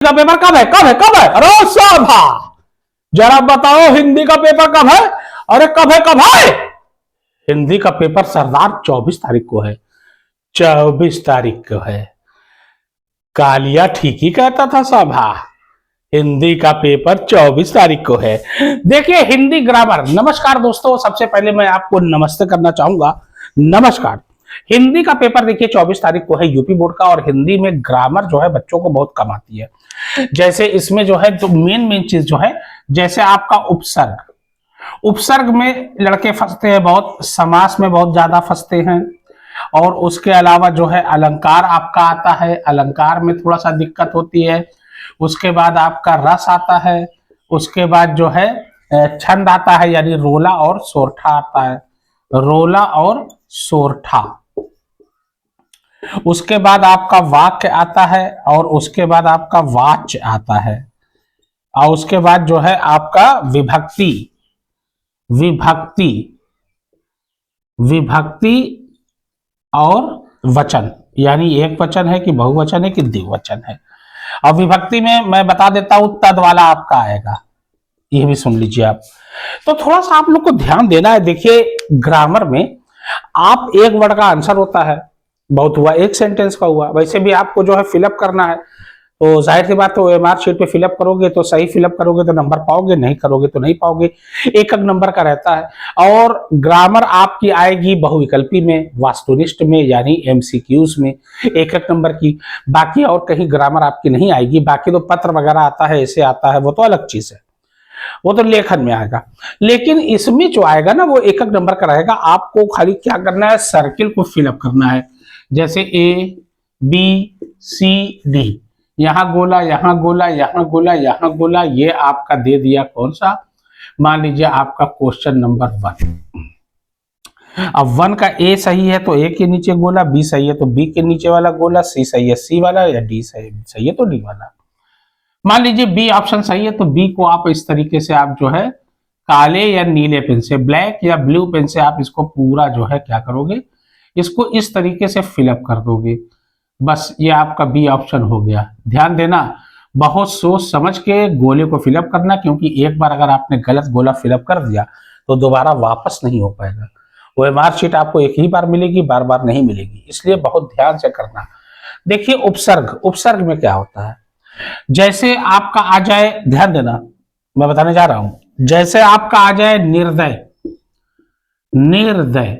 का पेपर कब है अरे साहबा जरा बताओ हिंदी का पेपर कब है। अरे कब है हिंदी का पेपर सरदार 24 तारीख को है। 24 तारीख को है। कालिया ठीक ही कहता था साहबा। हिंदी का पेपर 24 तारीख को है। देखिए हिंदी ग्रामर। नमस्कार दोस्तों, सबसे पहले मैं आपको नमस्ते करना चाहूंगा। नमस्कार। हिंदी का पेपर देखिए 24 तारीख को है यूपी बोर्ड का, और हिंदी में ग्रामर जो है बच्चों को बहुत कम आती है। जैसे इसमें जो है तो मेन चीज जो है, जैसे आपका उपसर्ग में लड़के फंसते हैं बहुत, समास में बहुत ज्यादा फंसते हैं, और उसके अलावा जो है अलंकार आपका आता है, अलंकार में थोड़ा सा दिक्कत होती है। उसके बाद आपका रस आता है, उसके बाद जो है छंद आता है, यानी रोला और सोरठा आता है, रोला और सोरठा। उसके बाद आपका वाक्य आता है, और उसके बाद आपका वाच्य आता है, और उसके बाद जो है आपका विभक्ति विभक्ति विभक्ति और वचन, यानी एक वचन है कि बहुवचन है कि द्विवचन है। और विभक्ति में मैं बता देता हूं तद वाला आपका आएगा, ये भी सुन लीजिए आप। तो थोड़ा सा आप लोग को ध्यान देना है। देखिए ग्रामर में आप एक वर्ड का आंसर होता है, बहुत हुआ, एक सेंटेंस का हुआ, वैसे भी आपको जो है फिलअप करना है। तो जाहिर सी बात है ओएमआर शीट पे फिलअप करोगे तो सही फिलअप करोगे तो नंबर पाओगे, नहीं करोगे तो नहीं पाओगे। एक नंबर का रहता है। और ग्रामर आपकी आएगी बहुविकल्पी में, वास्तुनिष्ठ में, यानी एमसीक्यूज में, एक नंबर की। बाकी और कहीं ग्रामर आपकी नहीं आएगी। बाकी तो पत्र वगैरह आता है, ऐसे आता है, वो तो अलग चीज है, वो तो लेखन में आएगा। लेकिन इसमें जो आएगा ना वो एक नंबर का रहेगा। आपको खाली क्या करना है, सर्किल को फिलअप करना है। जैसे ए बी सी डी, यहां गोला, यहां गोला, यहां गोला, यहां गोला, ये आपका दे दिया कौन सा, मान लीजिए आपका क्वेश्चन नंबर 1। अब 1 का ए सही है तो ए के नीचे गोला, बी सही है तो बी के नीचे वाला गोला, सी सही है सी वाला, या डी सही है तो डी वाला। मान लीजिए बी ऑप्शन सही है तो बी को आप इस तरीके से आप जो है काले या नीले पेन से, ब्लैक या ब्लू पेन से आप इसको पूरा जो है क्या करोगे, इसको इस तरीके से फिलअप कर दोगे। बस ये आपका बी ऑप्शन हो गया। ध्यान देना, बहुत सोच समझ के गोले को फिलअप करना, क्योंकि एक बार अगर आपने गलत गोला फिलअप कर दिया तो दोबारा वापस नहीं हो पाएगा। ओएमआर शीट आपको एक ही बार मिलेगी, बार बार नहीं मिलेगी, इसलिए बहुत ध्यान से करना। देखिए उपसर्ग में क्या होता है, जैसे आपका आ जाए, ध्यान देना मैं बताने जा रहा हूं, जैसे आपका आ जाए निर्दय, निर्दय,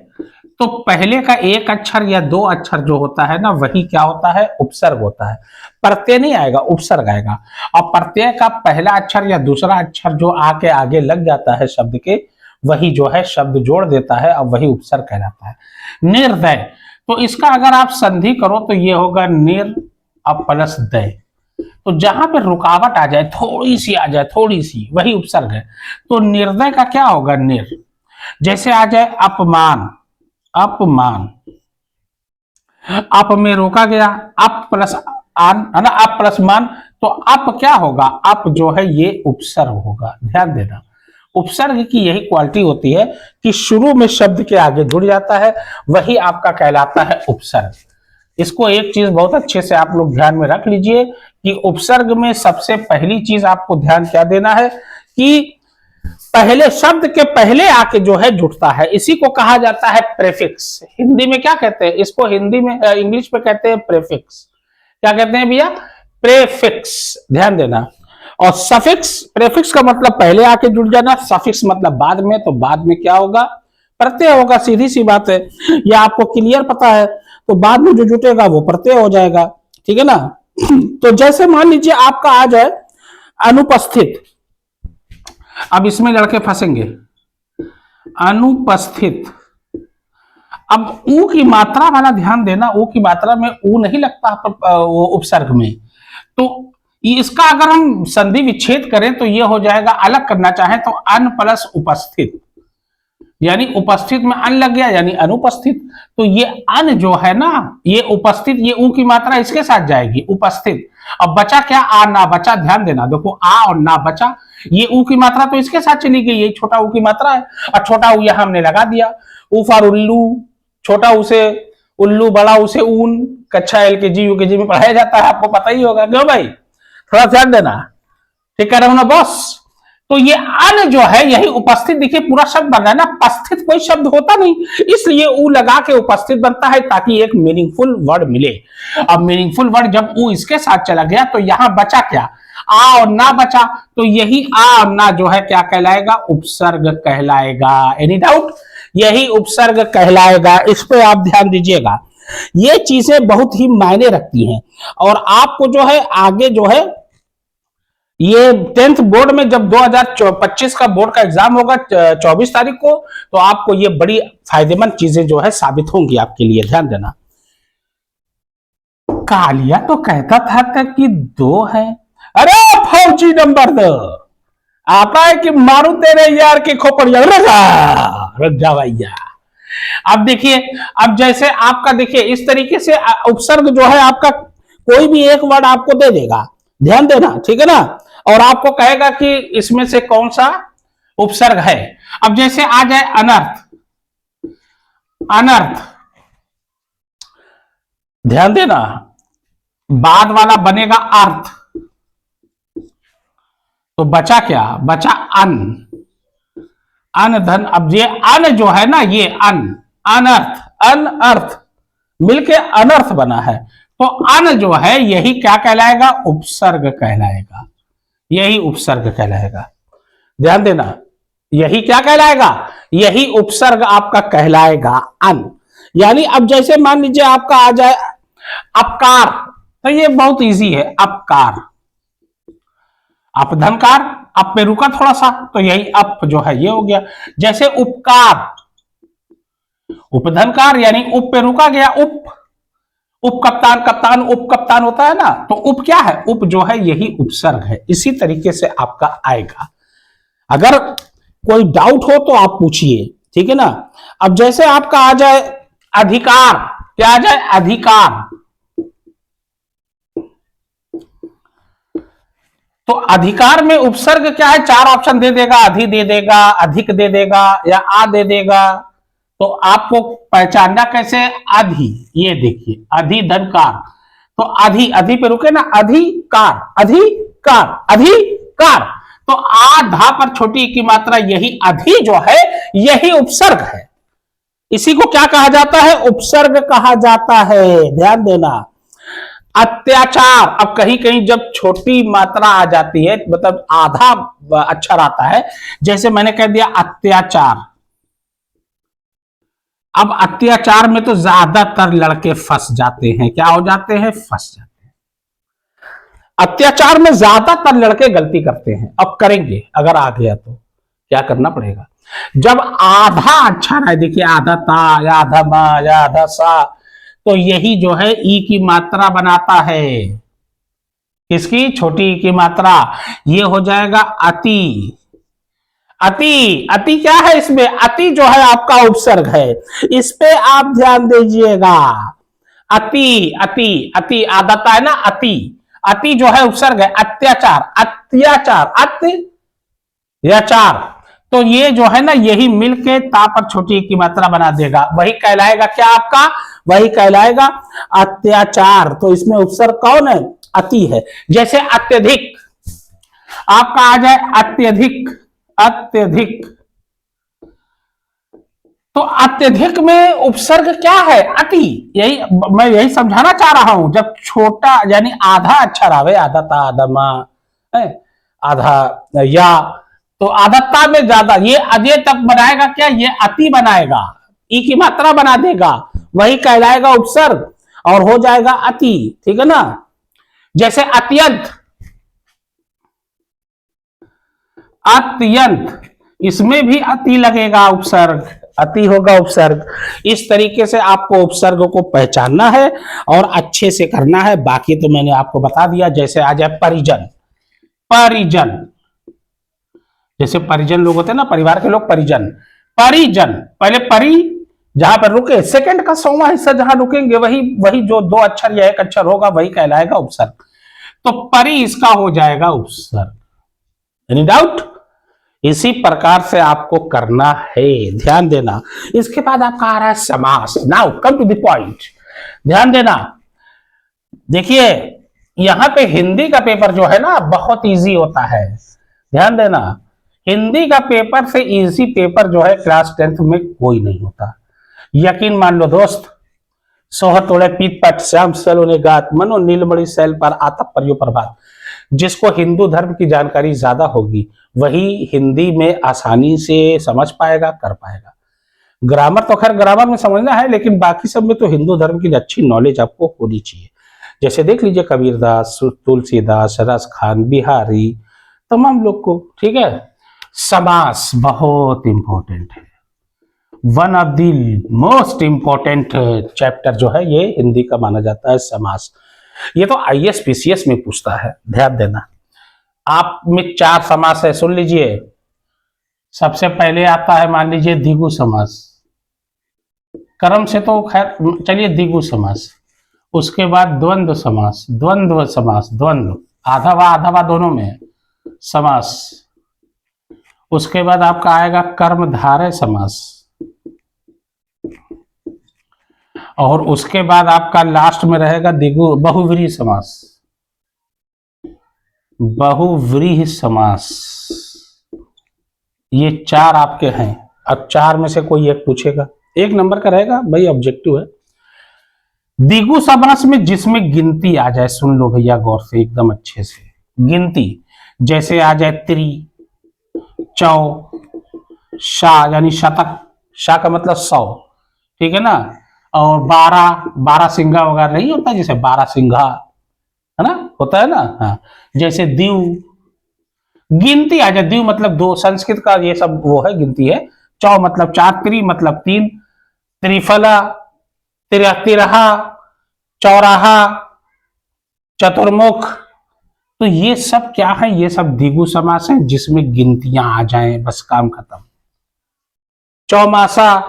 तो पहले का एक अक्षर या दो अक्षर जो होता है ना, वही क्या होता है, उपसर्ग होता है। प्रत्यय नहीं आएगा, उपसर्ग आएगा। और प्रत्यय का पहला अक्षर या दूसरा अक्षर जो आके आगे लग जाता है शब्द के, वही जो है शब्द जोड़ देता है, और वही उपसर्ग कहलाता है। निर्दय, तो इसका अगर आप संधि करो तो ये होगा निर अब प्लस दय। तो जहां पे रुकावट आ जाए, थोड़ी सी आ जाए, थोड़ी सी, वही उपसर्ग है। तो निर्दय का क्या होगा, निर। जैसे आ जाए अपमान, अपमान, अप में रोका गया, अप प्लस आन है ना, अप प्लस मान, तो अप क्या होगा, अप जो है ये उपसर्ग होगा। ध्यान देना, उपसर्ग की यही क्वालिटी होती है कि शुरू में शब्द के आगे जुड़ जाता है, वही आपका कहलाता है उपसर्ग। इसको एक चीज बहुत अच्छे से आप लोग ध्यान में रख लीजिए कि उपसर्ग में सबसे पहली चीज आपको ध्यान क्या देना है कि पहले शब्द के पहले आके जो है जुड़ता है, इसी को कहा जाता है प्रेफिक्स। हिंदी में क्या कहते हैं इसको, हिंदी में इंग्लिश में कहते हैं प्रेफिक्स। क्या कहते हैं भैया, प्रेफिक्स। ध्यान देना। और सफिक्स, प्रेफिक्स का मतलब पहले आके जुड़ जाना, सफिक्स मतलब बाद में, तो बाद में क्या होगा, प्रत्यय होगा। सीधी सी बात है, ये आपको क्लियर पता है। तो बाद में जो जुटेगा वो प्रत्यय हो जाएगा, ठीक है ना। तो जैसे मान लीजिए आपका आ जाए अनुपस्थित, अब इसमें लड़के फंसेंगे, अनुपस्थित। अब ऊ की मात्रा वाला ध्यान देना, ऊ की मात्रा में ऊ नहीं लगता वो उपसर्ग में। तो इसका अगर हम संधि विच्छेद करें तो ये हो जाएगा, अलग करना चाहें तो अन प्लस उपस्थित, यानी उपस्थित में अन लग गया यानी अनुपस्थित। तो ये अन जो है ना, ये उपस्थित, ये ऊ की मात्रा इसके साथ जाएगी, उपस्थित। अब बचा क्या, आ ना बचा। ध्यान देना, देखो आ और ना बचा, ये ऊ की मात्रा तो इसके साथ चली गई, ये छोटा ऊ की मात्रा है, और छोटा ऊ यहां हमने लगा दिया। ऊ फॉर उल्लू, छोटा ऊ से उल्लू, बड़ा ऊ से ऊन। कक्षा एलकेजी यूकेजी में पढ़ाया जाता है, आपको पता ही होगा क्यों भाई। थोड़ा ध्यान देना, ठीक कह रहा हूं ना बॉस। तो ये अन जो है यही उपस्थित, देखिए पूरा शब्द बन रहा है ना, उपस्थित कोई शब्द होता नहीं, इसलिए ऊ लगा के उपस्थित बनता है ताकि एक मीनिंगफुल वर्ड मिले। अब मीनिंगफुल वर्ड जब ऊ इसके साथ चला गया तो यहां बचा क्या, आ और ना बचा, तो यही आ और ना जो है क्या कहलाएगा, उपसर्ग कहलाएगा। एनी डाउट, यही उपसर्ग कहलाएगा, इस पे आप ध्यान दीजिएगा। ये चीजें बहुत ही मायने रखती हैं और आपको जो है आगे जो है ये 10th बोर्ड में जब 2025 का बोर्ड का एग्जाम होगा 24 तारीख को, तो आपको ये बड़ी फायदेमंद चीजें जो है साबित होंगी आपके लिए, ध्यान देना। कालिया तो कहता था कि 2 है, अरे फौजी नंबर 2 आता है कि मारू तेरे यार के खोपड़िया, रख जा भैया। अब देखिए, अब जैसे आपका देखिए इस तरीके से उपसर्ग जो है आपका कोई भी एक वर्ड आपको दे देगा, ध्यान देना, ठीक है ना, और आपको कहेगा कि इसमें से कौन सा उपसर्ग है। अब जैसे आ जाए अनर्थ, अनर्थ ध्यान देना, बाद वाला बनेगा अर्थ, तो बचा क्या, बचा अन, अन धन। अब ये अन जो है ना, ये अन, अनर्थ, अनर्थ मिलके अनर्थ बना है, तो अन जो है यही क्या कहलाएगा, उपसर्ग कहलाएगा, यही उपसर्ग कहलाएगा, ध्यान देना, यही क्या कहलाएगा, यही उपसर्ग आपका कहलाएगा अन। यानी अब जैसे मान लीजिए आपका आ जाए अपकार, तो ये बहुत इजी है, अपकार, अपधनकार, अप पे रुका थोड़ा सा, तो यही अप जो है ये हो गया। जैसे उपकार, उपधनकार यानी उप पे रुका गया, उप, उप कप्तान, कप्तान उप कप्तान होता है ना, तो उप क्या है, उप जो है यही उपसर्ग है। इसी तरीके से आपका आएगा, अगर कोई डाउट हो तो आप पूछिए, ठीक है ना। अब जैसे आपका आ जाए अधिकार, क्या आ जाए, अधिकार, तो अधिकार में उपसर्ग क्या है, 4 ऑप्शन दे देगा, अधि दे देगा, अधिक दे देगा या आ दे देगा। तो आपको पहचानना कैसे, अधि, ये देखिए अधि धनकार, तो अधि, अधि पे रुके ना, अधिकार, अधिकार, अधिकार, तो आ धा पर छोटी की मात्रा, यही अधि जो है यही उपसर्ग है। इसी को क्या कहा जाता है, उपसर्ग कहा जाता है, ध्यान देना। अत्याचार, अब कहीं कहीं जब छोटी मात्रा आ जाती है, मतलब आधा अक्षर आता है, जैसे मैंने कह दिया अत्याचार, अब अत्याचार में तो ज्यादातर लड़के फंस जाते हैं, क्या हो जाते हैं, फंस जाते हैं। अत्याचार में ज्यादातर लड़के गलती करते हैं, अब करेंगे, अगर आ गया तो क्या करना पड़ेगा, जब आधा अक्षर है, देखिए आधा ता या आधा मा या आधा सा, तो यही जो है ई की मात्रा बनाता है, किसकी, छोटी ई की मात्रा, ये हो जाएगा अति, अति, अति क्या है इसमें, अति जो है आपका उपसर्ग है, इस पे आप ध्यान दीजिएगा। अति, अति, अति आदता है ना, अति, अति जो है उपसर्ग है। अत्याचार, अत्याचार, अत्याचार, तो ये जो है ना यही मिलके ता पर छोटी की मात्रा बना देगा, वही कहलाएगा क्या आपका, वही कहलाएगा अत्याचार। तो इसमें उपसर्ग कौन है, अति है। जैसे अत्यधिक, आपका आ जाए अत्यधिक, अत्यधिक, तो अत्यधिक में उपसर्ग क्या है, अति, यही मैं यही समझाना चाह रहा हूं। जब छोटा यानी आधा अक्षर आवे, आधा ता आधा मा, आधा या, तो आधता में ज्यादा, ये अजय तक बनाएगा क्या, ये अति बनाएगा, ई की मात्रा बना देगा, वही कहलाएगा उपसर्ग और हो जाएगा अति, ठीक है ना। जैसे अत्यंत, अत्यंत, इसमें भी अति लगेगा उपसर्ग, अति होगा उपसर्ग। इस तरीके से आपको उपसर्ग को पहचानना है और अच्छे से करना है, बाकी तो मैंने आपको बता दिया। जैसे आ जाए परिजन, परिजन, जैसे परिजन लोग होते हैं ना, परिवार के लोग, परिजन, परिजन, पहले परि जहां पर रुके, सेकंड का 100वां हिस्सा जहां रुकेंगे वही वही जो 2 अक्षर या 1 अक्षर होगा वही कहलाएगा उपसर्ग, तो परि इसका हो जाएगा उपसर्ग। एनी डाउट, इसी प्रकार से आपको करना है, ध्यान देना। इसके बाद आपका आ रहा है समास। Now come to the point, ध्यान देना। देखिए यहाँ पे हिंदी का पेपर जो है ना बहुत इजी होता है, ध्यान देना। हिंदी का पेपर से इजी पेपर जो है क्लास 10th में कोई नहीं होता। यकीन मान लो दोस्त, सोह तोड़े पीत पट श्याम सलोने गात मनो नीलमणि शैल पर आतप परियो प्रभात। जिसको हिंदू धर्म की जानकारी ज्यादा होगी वही हिंदी में आसानी से समझ पाएगा, कर पाएगा। ग्रामर तो खैर ग्रामर में समझना है, लेकिन बाकी सब में तो हिंदू धर्म की अच्छी नॉलेज आपको होनी चाहिए। जैसे देख लीजिए कबीरदास, तुलसीदास, रस खान, बिहारी, तमाम लोग को, ठीक है। समास बहुत इंपॉर्टेंट है, one of the most important chapter जो है ये हिंदी का माना जाता है समास। ये तो आईएएस पीसीएस में पूछता है, ध्यान देना। आप में 4 समास है, सुन लीजिए। सबसे पहले आता है मान लीजिए द्विगु समास, क्रम से तो खैर चलिए द्विगु समास। उसके बाद द्वंद्व समास, द्वंद्व समास, द्वंद्व आधा वा दोनों में समास। उसके बाद आपका आएगा कर्मधारय समास, और उसके बाद आपका लास्ट में रहेगा द्विगु बहुव्रीहि समास, बहुव्रीहि समास। ये 4 आपके हैं। अब 4 में से कोई एक पूछेगा, 1 नंबर का रहेगा भाई, ऑब्जेक्टिव है। द्विगु समास में जिसमें गिनती आ जाए, सुन लो भैया गौर से एकदम अच्छे से, गिनती जैसे आ जाए त्रि, चौ, शाह यानी शतक, शाह का मतलब 100, ठीक है ना, और 12 सिंगा वगैरह नहीं होता, जैसे 12 सिंघा है ना, होता है ना, हाँ। जैसे द्यू, गिनती आ जाए, द्यू मतलब 2, संस्कृत का ये सब वो है गिनती है। चौ मतलब 4, त्रि मतलब 3, त्रिफला, तिरहा, चौराहा, चतुर्मुख। तो ये सब क्या है, ये सब द्विगु समास है जिसमें गिनतियां आ जाएं, बस काम खत्म। चौमासा,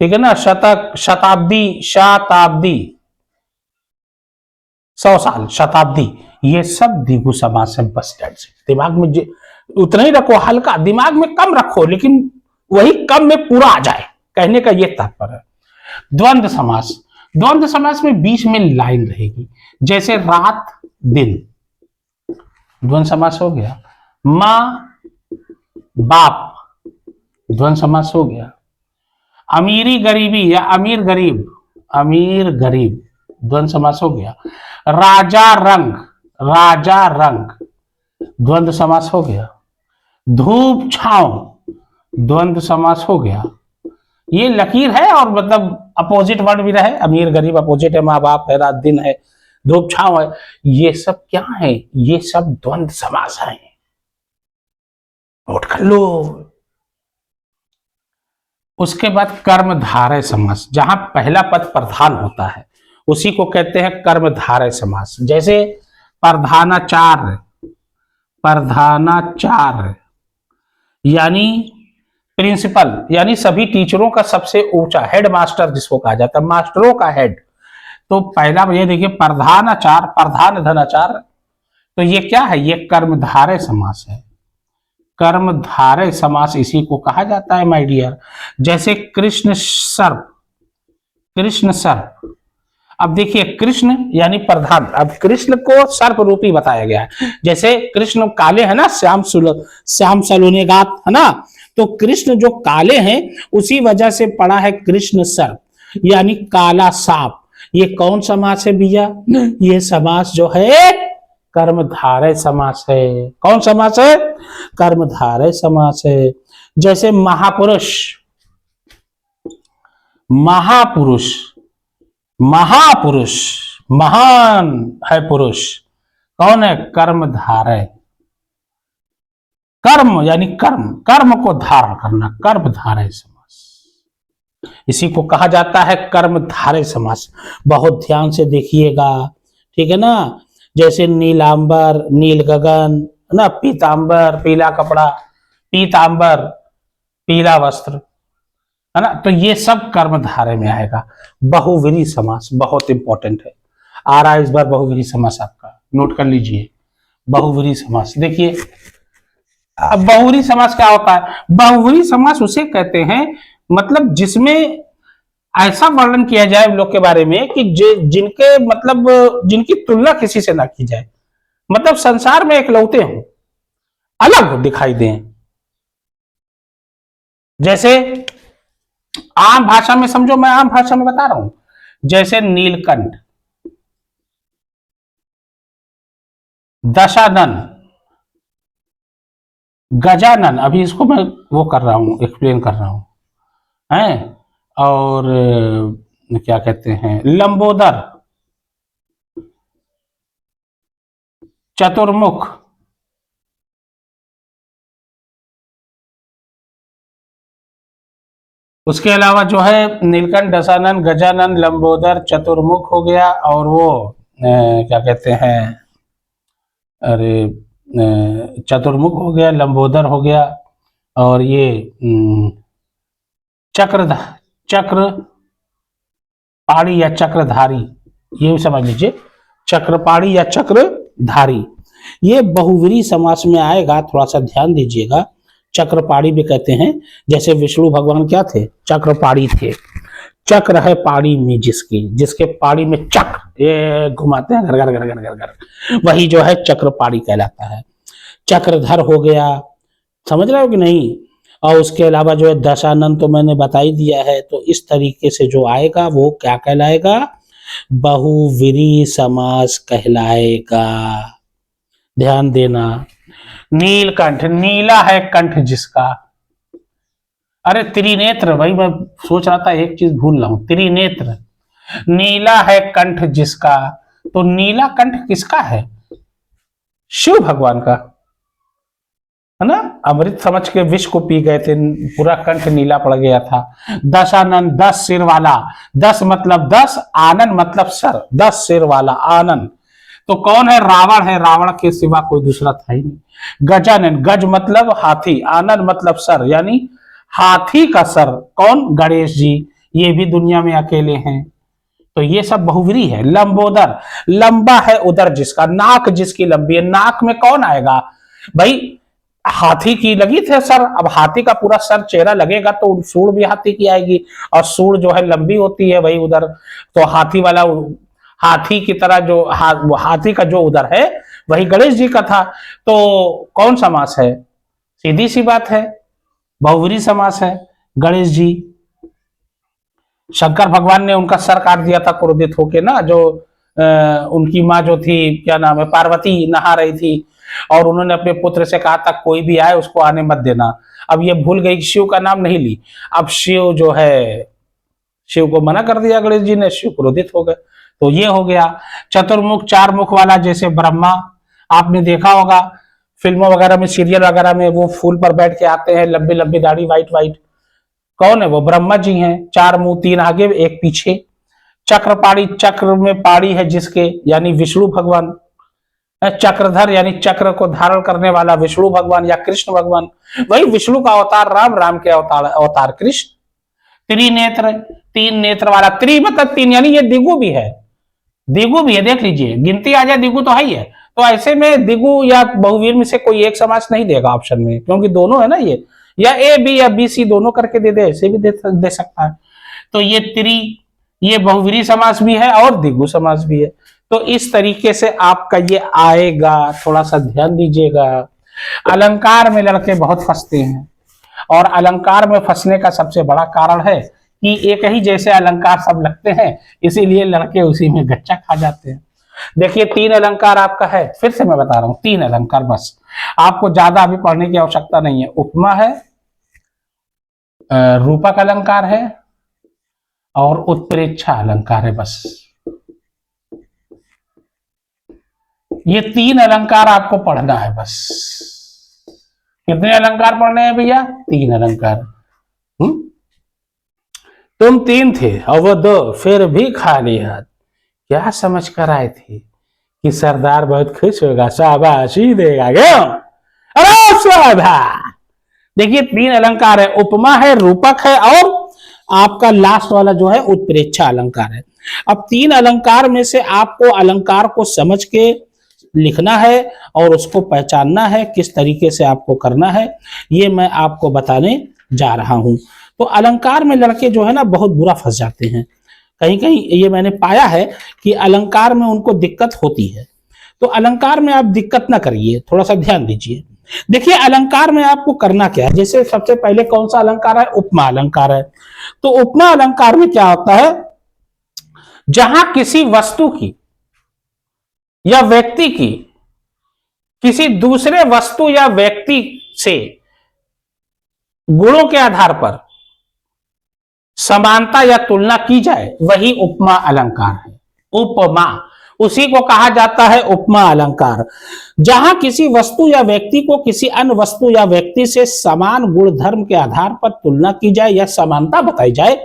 ठीक है ना, शतक, शताब्दी, शताब्दी 100 साल, शताब्दी, ये सब द्विगु समास है। बस दिमाग में उतना ही रखो, हल्का दिमाग में कम रखो, लेकिन वही कम में पूरा आ जाए, कहने का ये तात्पर्य है। द्वंद्व समास, द्वंद्व समास में बीच में लाइन रहेगी, जैसे रात दिन, द्वंद्व समास हो गया। माँ बाप, द्वंद्व समास हो गया। अमीरी गरीबी या अमीर गरीब, अमीर गरीब, द्वंद्व समास हो गया। राजा रंग, राजा रंग, द्वंद्व समास हो गया। धूप छांव, द्वंद्व समास हो गया। ये लकीर है और मतलब अपोजिट वर्ड भी रहे, अमीर गरीब अपोजिट है, माँ बाप है, रात दिन है, धूप छांव है, ये सब क्या है, ये सब द्वंद्व समास है, नोट कर लो। उसके बाद कर्मधारय समास, जहां पहला पद प्रधान होता है उसी को कहते हैं कर्मधारय समास। जैसे प्रधानाचार्य, प्रधानाचार्य यानी प्रिंसिपल, यानी सभी टीचरों का सबसे ऊंचा, हेड मास्टर जिसको कहा जाता है, मास्टरों का हेड। तो पहला ये देखिए प्रधानाचार्य, प्रधान धनाचार्य, तो ये क्या है, ये कर्मधारय समास है। कर्मधारय समास इसी को कहा जाता है माय डियर। जैसे कृष्ण सर्प, कृष्ण सर्प, अब देखिए कृष्ण यानी प्रधान, अब कृष्ण को सर्प रूपी बताया गया है। जैसे कृष्ण काले है ना, श्याम सलोने गात है ना, तो कृष्ण जो काले हैं उसी वजह से पड़ा है कृष्ण सर्प, यानी काला सांप। ये कौन समास है भैया, ये समास जो है कर्मधारय समास है। कौन समास है, कर्मधारय समास है। जैसे महापुरुष, महापुरुष, महापुरुष, महान है पुरुष, कौन है, कर्मधारय। कर्म यानी कर्म, कर्म को धारण करना, कर्मधारय समास, इसी को कहा जाता है कर्मधारय समास। बहुत ध्यान से देखिएगा, ठीक है ना। जैसे नीलांबर, नील गगन है ना, पीतांबर पीला कपड़ा, पीतांबर पीला वस्त्र है ना, तो ये सब कर्मधारय में आएगा। बहुव्रीहि समास बहुत इंपॉर्टेंट है, आ रहा है इस बार बहुव्रीहि समास, आपका नोट कर लीजिए। बहुव्रीहि समास देखिए, अब बहुव्रीहि समास क्या होता है, बहुव्रीहि समास उसे कहते हैं मतलब जिसमें ऐसा वर्णन किया जाए लोग के बारे में कि जिनके मतलब जिनकी तुलना किसी से ना की जाए, मतलब संसार में इकलौते हों, अलग दिखाई दें। जैसे आम भाषा में समझो, मैं आम भाषा में बता रहा हूं, जैसे नीलकंठ, दशानन, गजानन, अभी इसको मैं वो कर रहा हूं, एक्सप्लेन कर रहा हूं हैं, और क्या कहते हैं, लंबोदर, चतुर्मुख, उसके अलावा जो है नीलकंठ, दशानन, गजानन, लंबोदर, चतुर्मुख हो गया, और वो क्या कहते हैं, अरे चतुर्मुख हो गया, लंबोदर हो गया, और ये चक्र चक्र पाड़ी या चक्रधारी, ये भी समझ लीजिए, चक्रपाणी या चक्रधारी, ये बहुव्रीहि समास में आएगा, थोड़ा सा ध्यान दीजिएगा। चक्रपाणी भी कहते हैं, जैसे विष्णु भगवान क्या थे, चक्रपाणी थे। चक्र है पाड़ी में जिसकी, जिसके पाड़ी में चक्र ये घुमाते हैं, घर घर घर घर घर घर, वही जो है चक्रपाणी कहलाता है। चक्रधर हो गया, समझ रहे हो कि नहीं। और उसके अलावा जो है दशानन तो मैंने बता ही दिया है। तो इस तरीके से जो आएगा वो क्या कहलाएगा, बहुव्रीहि समास कहलाएगा। ध्यान देना। नीलकंठ, नीला है कंठ जिसका, अरे त्रिनेत्र, भाई मैं सोच रहा था एक चीज भूल रहा हूं, त्रिनेत्र, नीला है कंठ जिसका, तो नीला कंठ किसका है, शिव भगवान का, है ना। अमृत समझ के विष को पी गए थे, पूरा कंठ नीला पड़ गया था। दशानन, 10 सिर वाला, 10 मतलब 10, आनन मतलब सर, 10 सिर वाला आनन, तो कौन है, रावण है, रावण के सिवा कोई दूसरा था ही नहीं। गजानन, गज मतलब हाथी, आनन मतलब सर, यानी हाथी का सर, कौन, गणेश जी, ये भी दुनिया में अकेले हैं। तो ये सब बहुव्रीहि है। लंबोदर, लंबा है उदर जिसका, नाक जिसकी लंबी है, नाक में कौन आएगा भाई, हाथी की लगी थे सर, अब हाथी का पूरा सर चेहरा लगेगा तो सूंड भी हाथी की आएगी, और सूंड जो है लंबी होती है भाई उधर, तो हाथी वाला, हाथी की तरह जो हाथी का जो उधर है वही गणेश जी का था। तो कौन समास है, सीधी सी बात है, बहुव्रीहि समास है। गणेश जी, शंकर भगवान ने उनका सर काट दिया था क्रोधित होके ना, जो उनकी माँ जो थी, क्या नाम है, पार्वती, नहा रही थी, और उन्होंने अपने पुत्र से कहा था कोई भी आए उसको आने मत देना। अब ये भूल गई, शिव का नाम नहीं ली, अब शिव जो है, शिव को मना कर दिया गणेश जी ने, शिव क्रोधित हो गए। तो ये हो गया। चतुर्मुख, 4 मुख वाला, जैसे ब्रह्मा, आपने देखा होगा फिल्मों वगैरह में, सीरियल वगैरह में, वो फूल पर बैठ के आते हैं, लंबी लंबी दाढ़ी, व्हाइट व्हाइट, कौन है वो, ब्रह्मा जी हैं। 4 मुंह, 3 आगे 1 पीछे। चक्रपाणी, चक्र में पाड़ी है जिसके, यानी विष्णु भगवान। चक्रधर यानी चक्र को धारण करने वाला विष्णु भगवान या कृष्ण भगवान, वही विष्णु का अवतार राम, राम के अवतार कृष्ण। त्रिनेत्र, 3 नेत्र वाला, त्रि मतलब 3, यानी ये दिगु भी है, दिगु भी है, देख लीजिए, गिनती आ जाए दिगु तो है ही है। तो ऐसे में दिगु या बहुवीर में से कोई एक समास नहीं देगा ऑप्शन में, क्योंकि दोनों है ना ये, या ए बी या बी सी दोनों करके दे दे, ऐसे भी दे सकता है। तो ये ये बहुव्रीहि समास भी है और दिगु समास भी है। तो इस तरीके से आपका ये आएगा, थोड़ा सा ध्यान दीजिएगा। अलंकार में लड़के बहुत फंसते हैं, और अलंकार में फंसने का सबसे बड़ा कारण है कि एक ही जैसे अलंकार सब लगते हैं, इसीलिए लड़के उसी में गच्चा खा जाते हैं। देखिए 3 अलंकार आपका है, फिर से मैं बता रहा हूं, 3 अलंकार बस, आपको ज्यादा अभी पढ़ने की आवश्यकता नहीं है। उपमा है, रूपक अलंकार है, और उत्प्रेक्षा अलंकार है, बस ये 3 अलंकार आपको पढ़ना है बस। कितने अलंकार पढ़ने हैं भैया, 3 अलंकार। तुम 3 थे और वो 2, फिर भी खाली हाथ, क्या समझ कर आए थे कि सरदार बहुत खुश होगा, शाबाशी देगा, क्यों, अरे स्वाभा। देखिए 3 अलंकार है, उपमा है, रूपक है, और आपका लास्ट वाला जो है उत्प्रेक्षा अलंकार है। अब 3 अलंकार में से आपको अलंकार को समझ के लिखना है और उसको पहचानना है, किस तरीके से आपको करना है, ये मैं आपको बताने जा रहा हूं। तो अलंकार में लड़के जो है ना बहुत बुरा फंस जाते हैं। कहीं कहीं ये मैंने पाया है कि अलंकार में उनको दिक्कत होती है। तो अलंकार में आप दिक्कत ना करिए, थोड़ा सा ध्यान दीजिए। देखिए अलंकार में आपको करना क्या है, जैसे सबसे पहले कौन सा अलंकार है, उपमा अलंकार है। तो उपमा अलंकार में क्या होता है, जहां किसी वस्तु की या व्यक्ति की किसी दूसरे वस्तु या व्यक्ति से गुणों के आधार पर समानता या तुलना की जाए, वही उपमा अलंकार है। उपमा, उसी को कहा जाता है उपमा अलंकार। जहां किसी वस्तु या व्यक्ति को किसी अन्य वस्तु या व्यक्ति से समान गुण धर्म के आधार पर तुलना की जाए या समानता बताई जाए,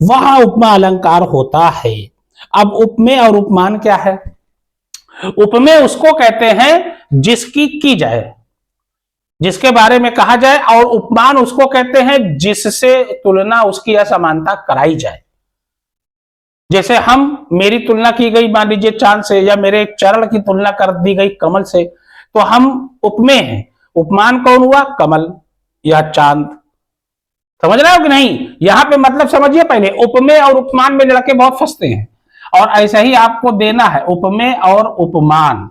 वहां उपमा अलंकार होता है। अब उपमेय और उपमान क्या है? उपमेय उसको कहते हैं जिसकी की जाए, जिसके बारे में कहा जाए, और उपमान उसको कहते हैं जिससे तुलना उसकी असमानता कराई जाए। जैसे मेरी तुलना की गई मान लीजिए चांद से, या मेरे चरण की तुलना कर दी गई कमल से, तो हम उपमेय हैं। उपमान कौन हुआ? कमल या चांद। समझ रहे हो कि नहीं? यहां पे मतलब समझिए पहले, उपमेय और उपमान में लड़के बहुत फंसते हैं, और ऐसा ही आपको देना है, उपमेय और उपमान,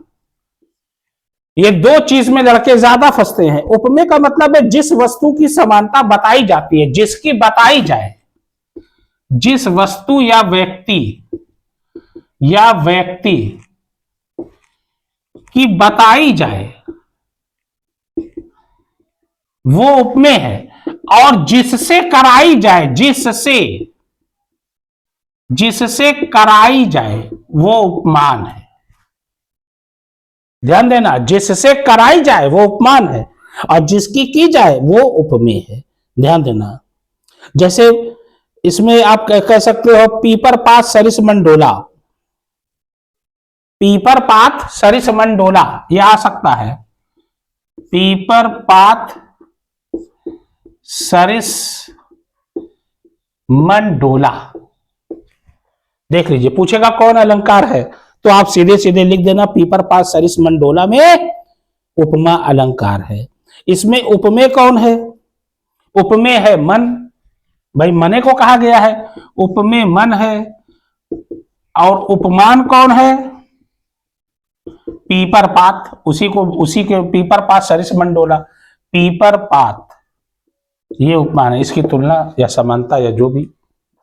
ये दो चीज में लड़के ज्यादा फंसते हैं। उपमेय का मतलब है जिस वस्तु की समानता बताई जाती है, जिसकी बताई जाए, जिस वस्तु या व्यक्ति की बताई जाए, वो उपमेय है। और जिससे कराई जाए, जिससे कराई जाए, वो उपमान है। ध्यान देना, जिससे कराई जाए वो उपमान है, और जिसकी की जाए वो उपमेय है। ध्यान देना, जैसे इसमें आप कह सकते हो पीपर पात सरिस मन डोला। पीपर पात सरिस मन डोला, यह आ सकता है। पीपर पात सरिस मन डोला, देख लीजिए, पूछेगा कौन अलंकार है, तो आप सीधे सीधे लिख देना पीपर पात सरिस मन डोला में उपमा अलंकार है। इसमें उपमेय कौन है? उपमेय है मन, भाई मने को कहा गया है, उपमेय मन है। और उपमान कौन है? पीपर पात, उसी के पीपर पात सरिस मन डोला, पीपर पात, ये उपमान है। इसकी तुलना या समानता या जो भी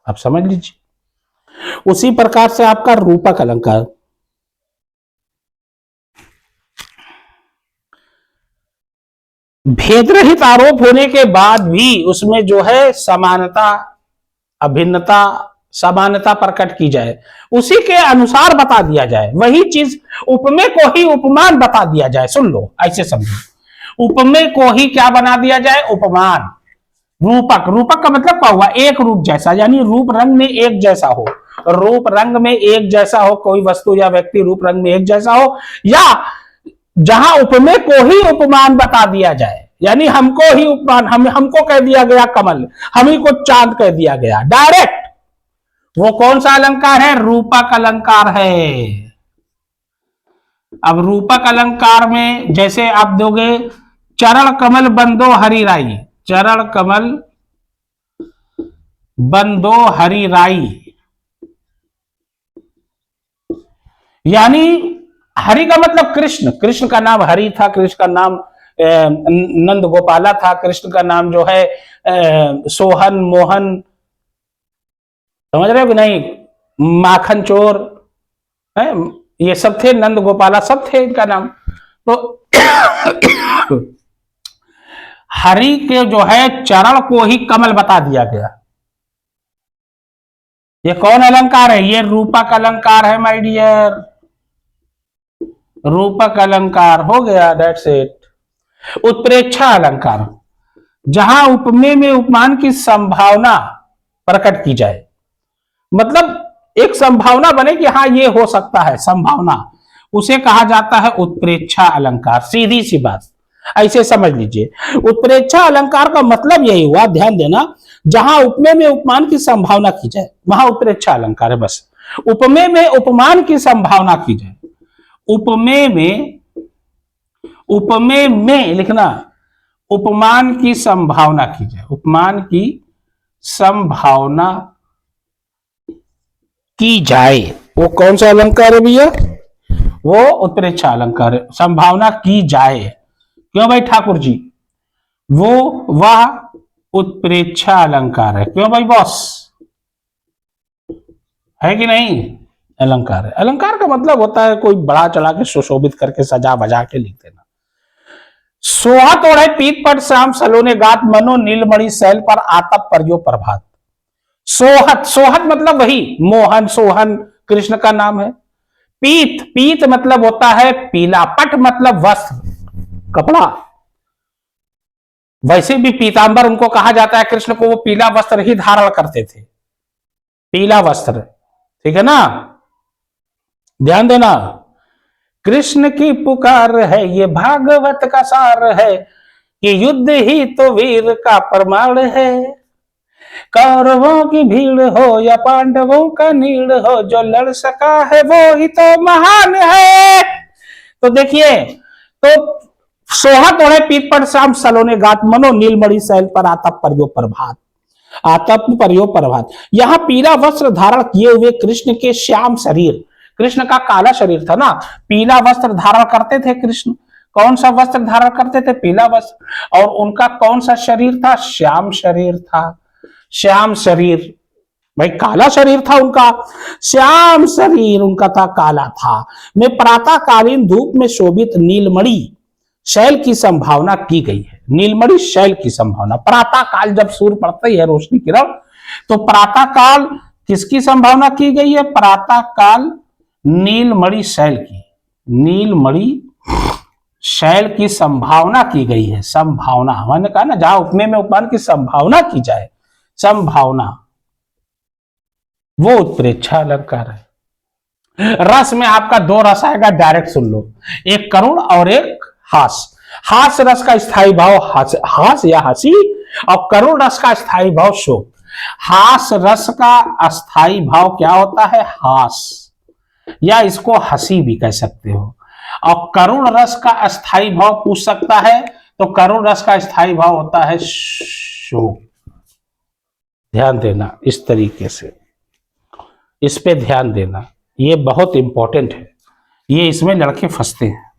आप समझ लीजिए। उसी प्रकार से आपका रूपक अलंकार, भेद रहित आरोप होने के बाद भी उसमें जो है समानता, अभिन्नता, समानता प्रकट की जाए, उसी के अनुसार बता दिया जाए, वही चीज उपमेय को ही उपमान बता दिया जाए। सुन लो, ऐसे समझो, उपमेय को ही क्या बना दिया जाए? उपमान। रूपक का मतलब क्या हुआ? एक रूप जैसा, यानी रूप रंग में एक जैसा हो, रूप रंग में एक जैसा हो, कोई वस्तु या व्यक्ति रूप रंग में एक जैसा हो, या जहां उपमेय को ही उपमान बता दिया जाए, यानी हमको ही उपमान, हमको कह दिया गया कमल, हम ही को चांद कह दिया गया डायरेक्ट, वो कौन सा अलंकार है? रूपक अलंकार है। अब रूपक अलंकार में जैसे आप दोगे चरण कमल बंदो हरि राई, चरण कमल बंदो हरि राई, यानी हरि का मतलब कृष्ण, कृष्ण का नाम हरि था, कृष्ण का नाम नंद गोपाला था, कृष्ण का नाम जो है सोहन, मोहन, समझ रहे हो कि नहीं, माखन चोर है, ये सब थे, नंद गोपाला सब थे इनका नाम। तो हरि के जो है चरण को ही कमल बता दिया गया। ये कौन अलंकार है? ये रूपक अलंकार है माय डियर, रूपक अलंकार हो गया, दैट्स इट। उत्प्रेक्षा अलंकार, जहां उपमेय में उपमान की संभावना प्रकट की जाए, मतलब एक संभावना बने कि हाँ ये हो सकता है, संभावना, उसे कहा जाता है उत्प्रेक्षा अलंकार। सीधी सी बात, ऐसे समझ लीजिए। उत्प्रेक्षा अलंकार का मतलब यही हुआ, ध्यान देना, जहां उपमेय में उपमान की संभावना की जाए वहां उत्प्रेक्षा अलंकार है। बस उपमेय में उपमान की संभावना की जाए, उपमेय में लिखना, उपमान की संभावना की जाए, उपमान की संभावना की जाए। वो कौन सा अलंकार है भैया? वो उत्प्रेक्षा अलंकार है। संभावना की जाए, क्यों भाई ठाकुर जी? वो वह उत्प्रेक्षा अलंकार है। क्यों भाई बॉस? है कि नहीं? अलंकार है। अलंकार का मतलब होता है कोई बड़ा चढ़ा के सुशोभित करके सजा बजा के लिख देना। सोहत ओढ़े पीत पर श्याम सलोने गात, मनो नीलमणि शैल पर आतप परियो प्रभात। सोहत, सोहत मतलब वही मोहन, सोहन कृष्ण का नाम है। पीत, पीत मतलब होता है पीला। पट मतलब वस्त्र, कपड़ा। वैसे भी पीतांबर उनको कहा जाता है, कृष्ण को वो पीला वस्त्र ही धारण करते थे, पीला वस्त्र। ठीक है ना? ध्यान देना। कृष्ण की पुकार है, ये भागवत का सार है कि युद्ध ही तो वीर का प्रमाण है। कौरवों की भीड़ हो या पांडवों का नीड़ हो, जो लड़ सका है वो ही तो महान है। तो देखिए, तो सोहत ओढ़े पीत पर श्याम सलोने गात, मनो नीलमणि शैल पर आतप परियो प्रभात। आतप परियो प्रभात। यहां पीला वस्त्र धारण किए हुए कृष्ण के श्याम शरीर, कृष्ण का काला शरीर था ना, पीला वस्त्र धारण करते थे कृष्ण। कौन सा वस्त्र धारण करते थे? पीला वस्त्र। और उनका कौन सा शरीर था? श्याम शरीर था। श्याम शरीर, भाई काला शरीर था उनका, श्याम शरीर उनका था, काला था। में प्रातःकालीन धूप में शोभित नीलमणि शैल की संभावना की गई है। नीलमणि शैल की संभावना, प्रातः काल जब सूर्य पड़ता ही है, रोशनी किरण, तो प्रातः काल किसकी संभावना की गई है? प्रातः काल नीलमणि शैल की, नीलमणि शैल की संभावना की गई है। संभावना, मैंने कहा ना, जहां उपमेय में उपमान की संभावना की जाए, संभावना, वो उत्प्रेक्षा अलंकार है। रस में आपका दो रस आएगा, डायरेक्ट सुन लो, एक करुण और एक हास। हास रस का स्थायी भाव हास या हंसी, और करुण रस का स्थायी भाव शोक। हास रस का अस्थाई भाव क्या होता है? हास, या इसको हंसी भी कह सकते हो। और करुण रस का अस्थाई भाव पूछ सकता है, तो करुण रस का स्थायी भाव होता है शोक। ध्यान देना इस तरीके से, इस पे ध्यान देना, ये बहुत इंपॉर्टेंट है। ये इसमें लड़के फंसते हैं।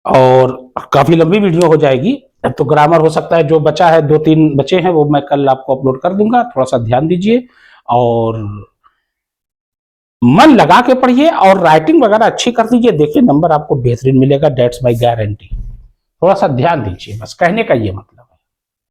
और काफी लंबी वीडियो हो जाएगी, तो ग्रामर हो सकता है जो बचा है, 2-3 बचे हैं, वो मैं कल आपको अपलोड कर दूंगा। थोड़ा सा ध्यान दीजिए और मन लगा के पढ़िए, और राइटिंग वगैरह अच्छी कर दीजिए। देखिए नंबर आपको बेहतरीन मिलेगा, डेट्स माय गारंटी। थोड़ा सा ध्यान दीजिए, बस कहने का ये मतलब।